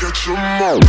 catch 'em all.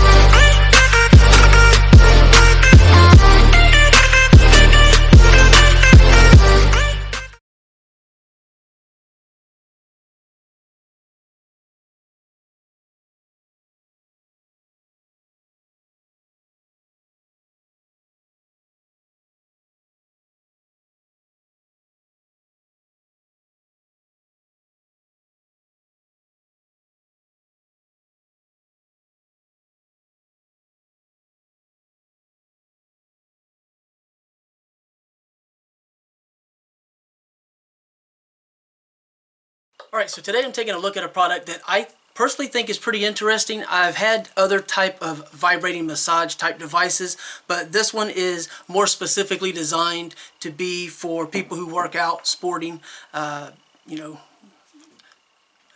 Alright, so today I'm taking a look at a product that I personally think is pretty interesting. I've had other type of vibrating massage type devices, but this one is more specifically designed to be for people who work out, sporting, you know,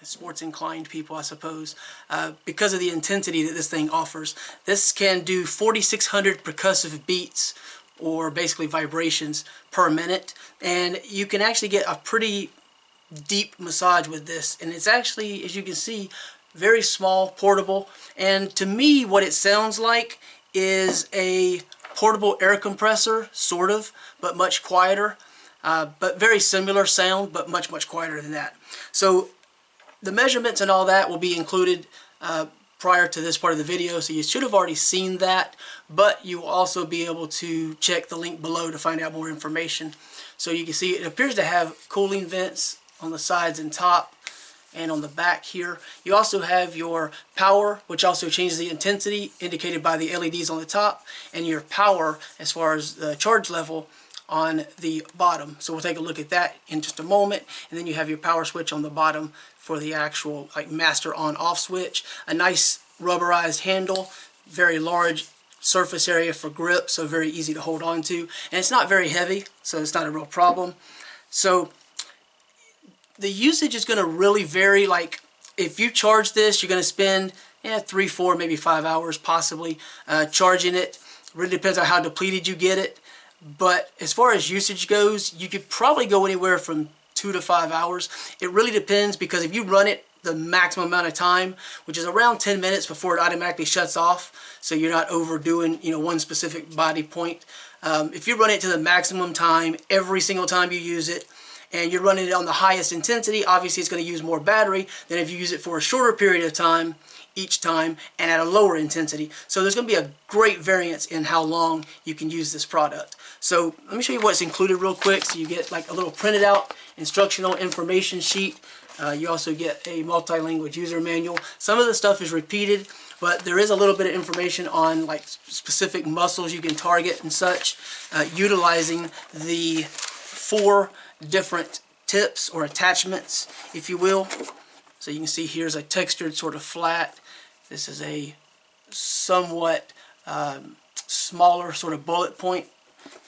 sports inclined people, I suppose, because of the intensity that this thing offers. This can do 4,600 percussive beats, or basically vibrations, per minute, and you can actually get a pretty deep massage with this, and it's actually, as you can see, very small, portable, and to me what it sounds like is a portable air compressor, sort of, but much quieter, but very similar sound, but much quieter than that. So the measurements and all that will be included prior to this part of the video, so you should have already seen that, but you will also be able to check the link below to find out more information. So you can see it appears to have cooling vents on the sides and top and on the back here. You also have your power, which also changes the intensity, indicated by the LEDs on the top, and your power as far as the charge level on the bottom. So we'll take a look at that in just a moment. And then you have your power switch on the bottom for the actual like master on-off switch. A nice rubberized handle, very large surface area for grip, so very easy to hold on to. And it's not very heavy, so it's not a real problem. So the usage is going to really vary. Like if you charge this, you're going to spend 3, 4, maybe 5 hours possibly charging it. Really depends on how depleted you get it. But as far as usage goes, you could probably go anywhere from 2 to 5 hours. It really depends, because if you run it the maximum amount of time, which is around 10 minutes before it automatically shuts off, so you're not overdoing, you know, one specific body point. If you run it to the maximum time every single time you use it, and you're running it on the highest intensity, obviously it's going to use more battery than if you use it for a shorter period of time each time and at a lower intensity. So there's going to be a great variance in how long you can use this product. So let me show you what's included real quick. So you get like a little printed out instructional information sheet. You also get a multi-language user manual. Some of the stuff is repeated, but there is a little bit of information on like specific muscles you can target and such, utilizing the 4 different tips or attachments, if you will. So you can see here's a textured sort of flat. This is a somewhat smaller sort of bullet point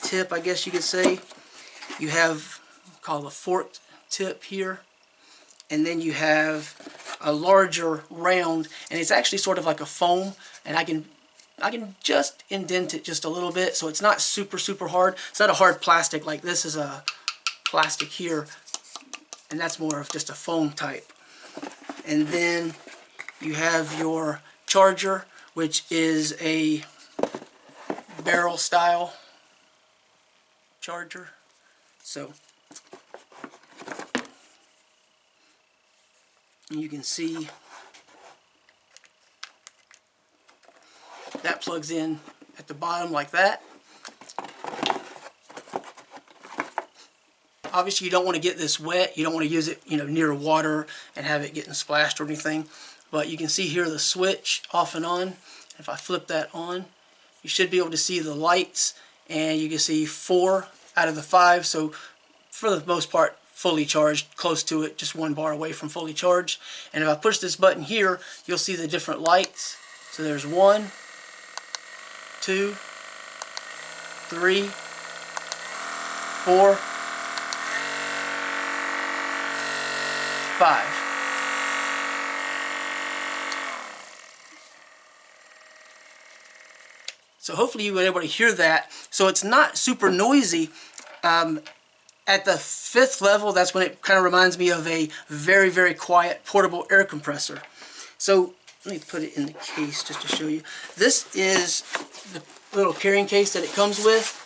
tip, I guess you could say. You have called a forked tip here, and then you have a larger round, and it's actually sort of like a foam, and I can just indent it just a little bit, so it's not super hard. It's not a hard plastic like this is a plastic here, and that's more of just a foam type. And then you have your charger, which is a barrel style charger. So you can see that plugs in at the bottom like that. Obviously you don't want to get this wet. You don't want to use it, you know, near water and have it getting splashed or anything. But you can see here the switch off and on. If I flip that on, you should be able to see the lights, and you can see 4 out of the 5. So for the most part, fully charged, close to it, just 1 bar away from fully charged. And if I push this button here, you'll see the different lights. So there's 1, 2, 3, 4, 5. So hopefully you were able to hear that. So it's not super noisy. At the 5th level, that's when it kind of reminds me of a very quiet portable air compressor. So let me put it in the case just to show you. This is the little carrying case that it comes with.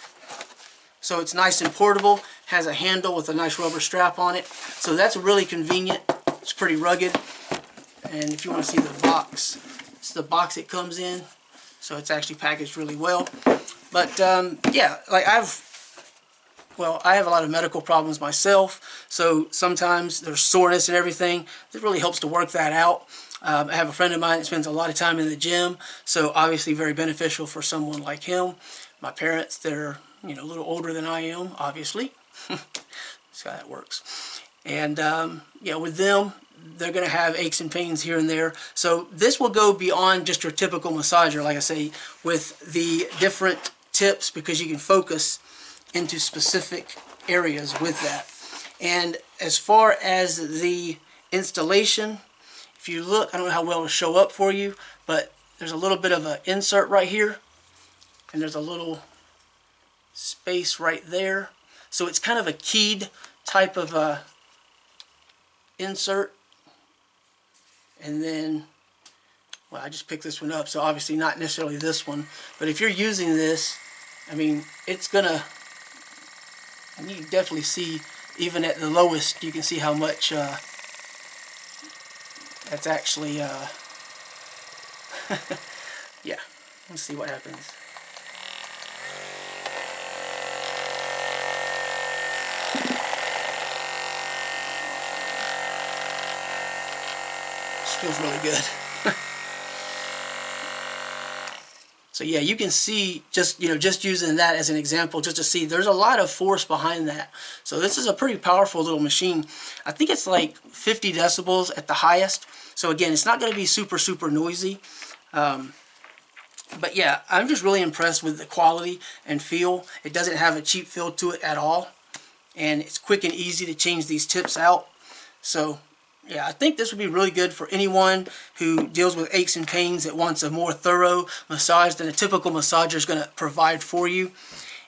So it's nice and portable, has a handle with a nice rubber strap on it. So that's really convenient. It's pretty rugged. And if you want to see the box, it's the box it comes in. So it's actually packaged really well. But yeah, like I have a lot of medical problems myself. So sometimes there's soreness and everything. It really helps to work that out. I have a friend of mine that spends a lot of time in the gym. So obviously very beneficial for someone like him. My parents, they're a little older than I am, obviously. That's how that works. And yeah, with them, they're going to have aches and pains here and there. So this will go beyond just your typical massager, like I say, with the different tips, because you can focus into specific areas with that. And as far as the installation, if you look, I don't know how well it'll show up for you, but there's a little bit of an insert right here, and there's a little space right there. So it's kind of a keyed type of insert. And then, well, I just picked this one up, so obviously not necessarily this one. But if you're using this, I mean, it's gonna, and you can definitely see, even at the lowest, you can see how much that's actually, yeah. Let's see what happens. Feels really good. So yeah, you can see just using that as an example, just to see there's a lot of force behind that. So this is a pretty powerful little machine. I think it's like 50 decibels at the highest. So again, it's not going to be super noisy. But yeah, I'm just really impressed with the quality and feel. It doesn't have a cheap feel to it at all, and it's quick and easy to change these tips out. So yeah, I think this would be really good for anyone who deals with aches and pains that wants a more thorough massage than a typical massager is going to provide for you.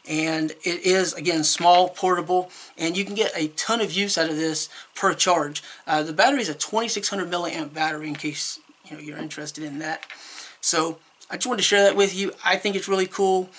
And it is, again, small, portable, and you can get a ton of use out of this per charge. The battery is a 2600 milliamp battery, in case you're interested in that. So I just wanted to share that with you. I think it's really cool.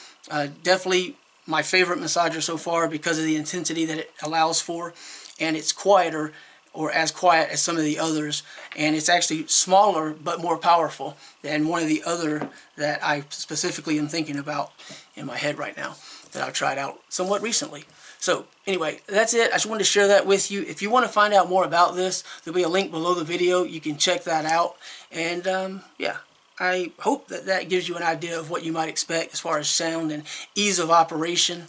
Definitely my favorite massager so far because of the intensity that it allows for, and it's quieter, or as quiet as some of the others, and it's actually smaller but more powerful than one of the other that I specifically am thinking about in my head right now that I've tried out somewhat recently. So anyway, that's it. I just wanted to share that with you. If you want to find out more about this, there'll be a link below the video. You can check that out. And yeah, I hope that gives you an idea of what you might expect as far as sound and ease of operation.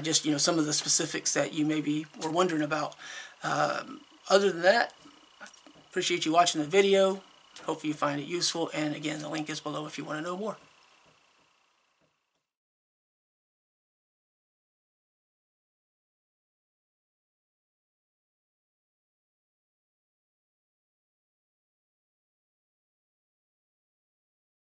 Just some of the specifics that you maybe were wondering about. Other than that, I appreciate you watching the video. Hopefully you find it useful. And again, the link is below if you want to know more.